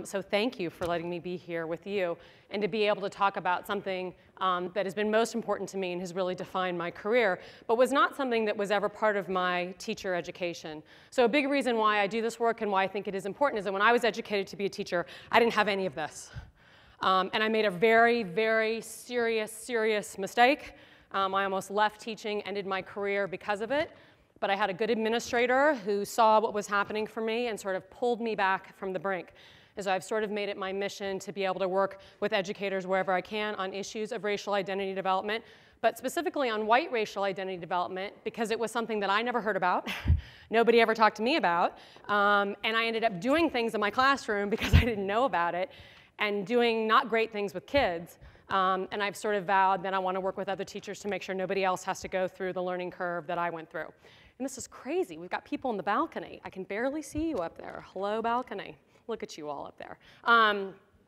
So thank you for letting me be here with you and to be able to talk about something that has been most important to me and has really defined my career, but was not something that was ever part of my teacher education. So a big reason why I do this work and why I think it is important is that when I was educated to be a teacher, I didn't have any of this. And I made a very, very serious mistake. I almost left teaching, ended my career because of it. But I had a good administrator who saw what was happening for me and sort of pulled me back from the brink. And so I've sort of made it my mission to be able to work with educators wherever I can on issues of racial identity development, but specifically on white racial identity development because it was something that I never heard about. Nobody ever talked to me about. And I ended up doing things in my classroom because I didn't know about it and doing not great things with kids. And I've sort of vowed that I want to work with other teachers to make sure nobody else has to go through the learning curve that I went through. And this is crazy. We've got people in the balcony. I can barely see you up there. Hello, balcony. Look at you all up there.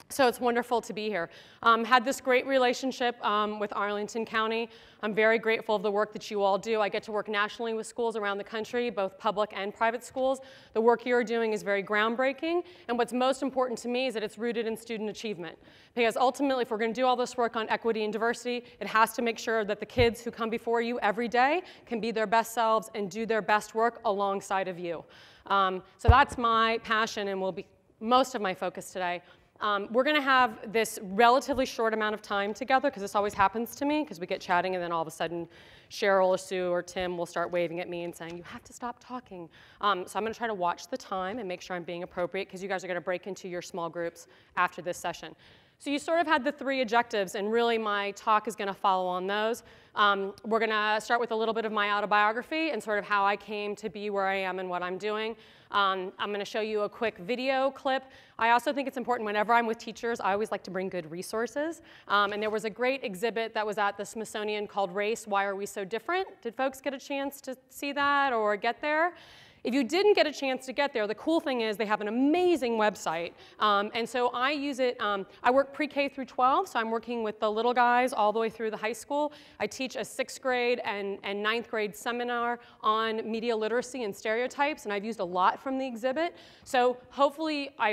So it's wonderful to be here. Had this great relationship with Arlington County. I'm very grateful of the work that you all do. I get to work nationally with schools around the country, both public and private schools. The work you're doing is very groundbreaking. And what's most important to me is that it's rooted in student achievement. Because ultimately, if we're going to do all this work on equity and diversity, it has to make sure that the kids who come before you every day can be their best selves and do their best work alongside of you. So that's my passion and will be most of my focus today. We're going to have this relatively short amount of time together because this always happens to me because we get chatting and then all of a sudden Cheryl or Sue or Tim will start waving at me and saying, you have to stop talking. So I'm going to try to watch the time and make sure I'm being appropriate because you guys are going to break into your small groups after this session. So you sort of had the three objectives, and really my talk is going to follow on those. We're going to start with a little bit of my autobiography and sort of how I came to be where I am and what I'm doing. I'm going to show you a quick video clip. I also think it's important whenever I'm with teachers, I always like to bring good resources. And there was a great exhibit that was at the Smithsonian called Race, Why Are We So Different? Did folks get a chance to see that or get there? If you didn't get a chance to get there, the cool thing is they have an amazing website. And so I use it, I work pre-K through 12, so I'm working with the little guys all the way through the high school. I teach a 6th grade and 9th grade seminar on media literacy and stereotypes, and I've used a lot from the exhibit. So hopefully, I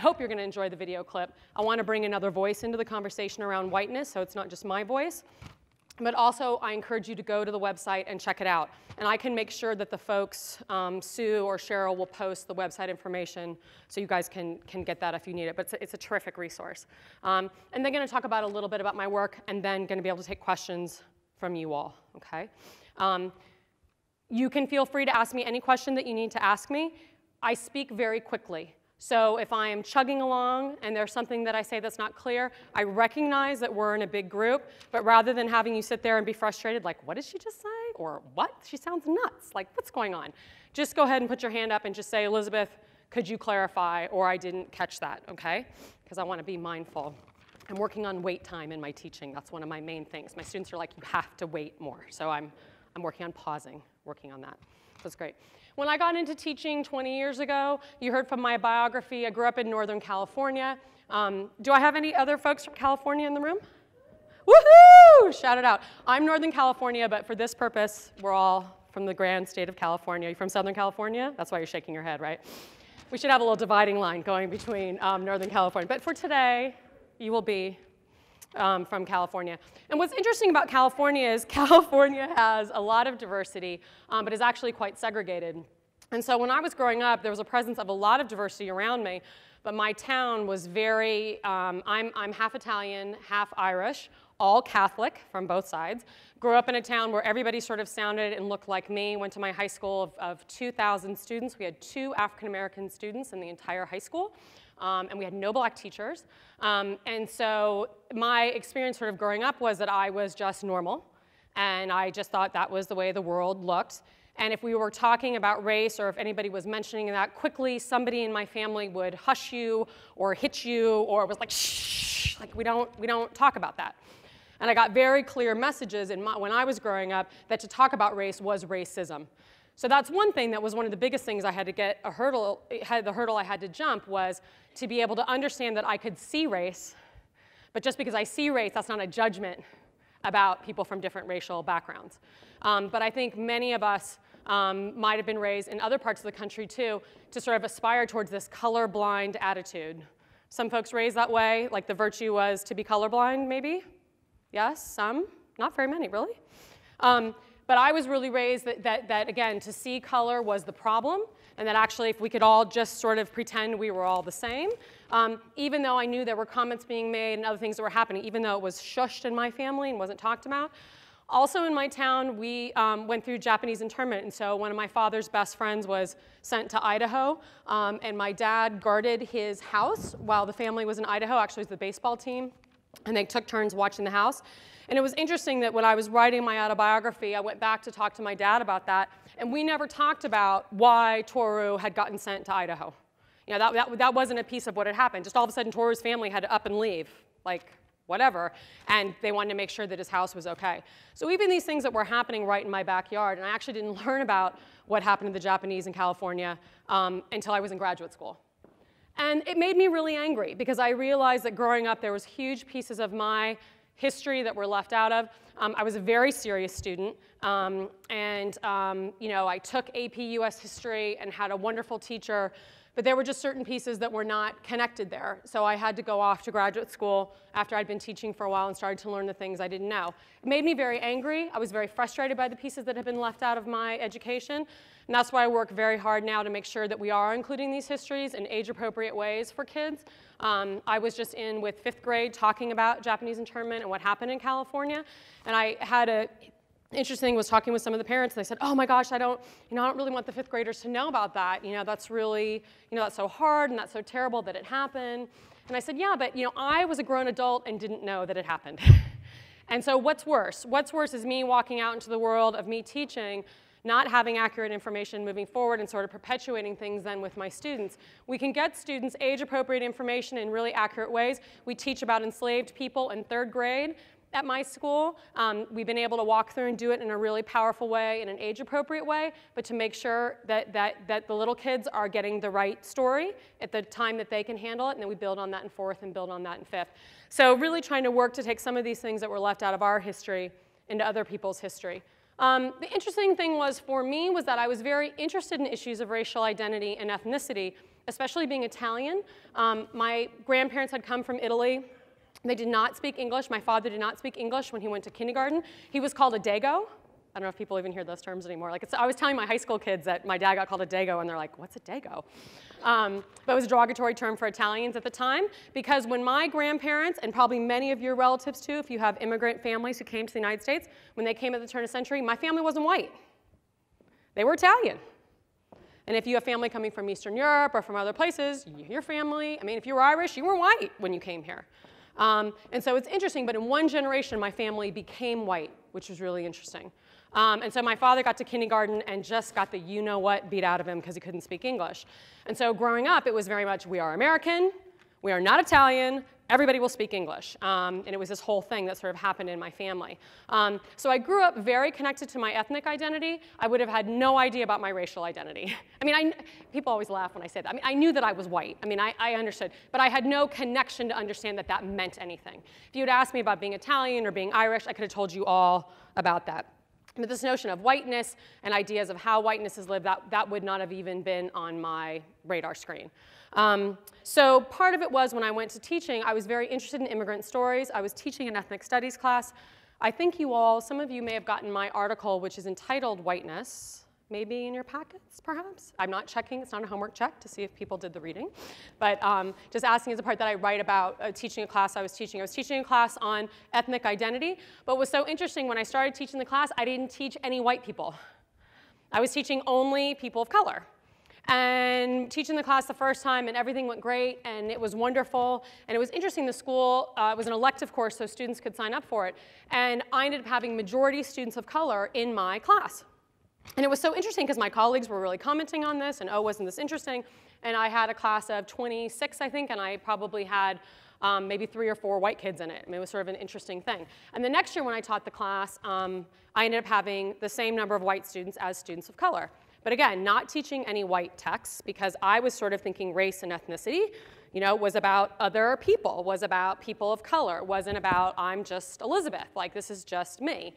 hope you're gonna enjoy the video clip. I wanna bring another voice into the conversation around whiteness, so it's not just my voice. But also, I encourage you to go to the website and check it out. And I can make sure that the folks, Sue or Cheryl, will post the website information so you guys can get that if you need it. But it's a terrific resource. And they're going to talk about a little bit about my work and then going to be able to take questions from you all, okay? You can feel free to ask me any question that you need to ask me. I speak very quickly. So if I am chugging along and there's something that I say that's not clear, I recognize that we're in a big group, but rather than having you sit there and be frustrated, like, what did she just say? Or what? She sounds nuts. Like, what's going on? Just go ahead and put your hand up and just say, Elizabeth, could you clarify? Or I didn't catch that, okay? Because I want to be mindful. I'm working on wait time in my teaching. That's one of my main things. My students are like, you have to wait more. So I'm working on pausing, working on that. That's great. When I got into teaching 20 years ago, you heard from my biography, I grew up in Northern California. Do I have any other folks from California in the room? Woohoo! Shout it out. I'm Northern California, but for this purpose, we're all from the grand state of California. Are you from Southern California? That's why you're shaking your head, right? We should have a little dividing line going between Northern California. But for today, you will be from California. And what's interesting about California is California has a lot of diversity, but is actually quite segregated. And so when I was growing up, there was a presence of a lot of diversity around me, but my town was very, I'm half Italian, half Irish, all Catholic from both sides. Grew up in a town where everybody sort of sounded and looked like me. Went to my high school of 2,000 students. We had 2 African-American students in the entire high school. And we had no black teachers. And so my experience sort of growing up was that I was just normal. And I just thought that was the way the world looked. And if we were talking about race or if anybody was mentioning that, quickly somebody in my family would hush you or hit you or was like, shh, like we don't talk about that. And I got very clear messages when I was growing up that to talk about race was racism. So that's one thing that was one of the biggest things I had to get the hurdle I had to jump was to be able to understand that I could see race, but just because I see race, that's not a judgment about people from different racial backgrounds. But I think many of us might have been raised in other parts of the country too, to sort of aspire towards this colorblind attitude. Some folks raised that way, like the virtue was to be colorblind, maybe? Yes, some, not very many, really. But I was really raised that, again, to see color was the problem, and that actually if we could all just sort of pretend we were all the same, even though I knew there were comments being made and other things that were happening, even though it was shushed in my family and wasn't talked about. Also in my town, we went through Japanese internment, and so one of my father's best friends was sent to Idaho, and my dad guarded his house while the family was in Idaho. Actually, it was the baseball team, and they took turns watching the house. And it was interesting that when I was writing my autobiography, I went back to talk to my dad about that, and we never talked about why Toru had gotten sent to Idaho. You know, that wasn't a piece of what had happened. Just all of a sudden, Toru's family had to up and leave, like whatever, and they wanted to make sure that his house was okay. So even these things that were happening right in my backyard, and I actually didn't learn about what happened to the Japanese in California until I was in graduate school. And it made me really angry because I realized that growing up there was huge pieces of my history that were left out of. I was a very serious student, you know, I took AP US History and had a wonderful teacher, but there were just certain pieces that were not connected there. So I had to go off to graduate school after I'd been teaching for a while and started to learn the things I didn't know. It made me very angry. I was very frustrated by the pieces that had been left out of my education. And that's why I work very hard now to make sure that we are including these histories in age-appropriate ways for kids. I was just in with 5th grade talking about Japanese internment and what happened in California. And I had interesting was talking with some of the parents, and they said, oh my gosh, I don't really want the 5th graders to know about that. You know, that's really, that's so hard and that's so terrible that it happened. And I said, yeah, but I was a grown adult and didn't know that it happened. And so what's worse? What's worse is me walking out into the world of me teaching, not having accurate information moving forward and sort of perpetuating things then with my students. We can get students age-appropriate information in really accurate ways. We teach about enslaved people in 3rd grade. At my school, we've been able to walk through and do it in a really powerful way, in an age-appropriate way, but to make sure that the little kids are getting the right story at the time that they can handle it, and then we build on that in 4th and build on that in 5th. So really trying to work to take some of these things that were left out of our history into other people's history. The interesting thing was for me was that I was very interested in issues of racial identity and ethnicity, especially being Italian. My grandparents had come from Italy. They did not speak English. My father did not speak English when he went to kindergarten. He was called a dago. I don't know if people even hear those terms anymore. Like I was telling my high school kids that my dad got called a dago, and they're like, what's a dago? But it was a derogatory term for Italians at the time, because when my grandparents, and probably many of your relatives too, if you have immigrant families who came to the United States, when they came at the turn of the century, my family wasn't white. They were Italian. And if you have family coming from Eastern Europe or from other places, your family, I mean, if you were Irish, you were white when you came here. And so it's interesting, but in one generation, my family became white, which was really interesting. And so my father got to kindergarten and just got the you-know-what beat out of him because he couldn't speak English. And so growing up, it was very much, we are American, we are not Italian, everybody will speak English. And it was this whole thing that sort of happened in my family. So I grew up very connected to my ethnic identity. I would have had no idea about my racial identity. I mean, people always laugh when I say that. I mean, I knew that I was white. I mean, I understood. But I had no connection to understand that that meant anything. If you had asked me about being Italian or being Irish, I could have told you all about that. But this notion of whiteness and ideas of how whiteness is lived, that would not have even been on my radar screen. So part of it was when I went to teaching, I was very interested in immigrant stories. I was teaching an ethnic studies class. I think some of you may have gotten my article, which is entitled Whiteness, maybe in your packets, perhaps. I'm not checking, it's not a homework check to see if people did the reading. But just asking is the part that I write about teaching a class I was teaching. I was teaching a class on ethnic identity, but what was so interesting when I started teaching the class, I didn't teach any white people. I was teaching only people of color. And teaching the class the first time, and everything went great, and it was wonderful. And it was interesting, the school, it was an elective course, so students could sign up for it. And I ended up having majority students of color in my class. And it was so interesting because my colleagues were really commenting on this, and oh, wasn't this interesting? And I had a class of 26, I think, and I probably had maybe 3 or 4 white kids in it. I mean, it was sort of an interesting thing. And the next year when I taught the class, I ended up having the same number of white students as students of color. But again, not teaching any white texts, because I was sort of thinking race and ethnicity, was about other people, was about people of color, wasn't about I'm just Elizabeth, like this is just me.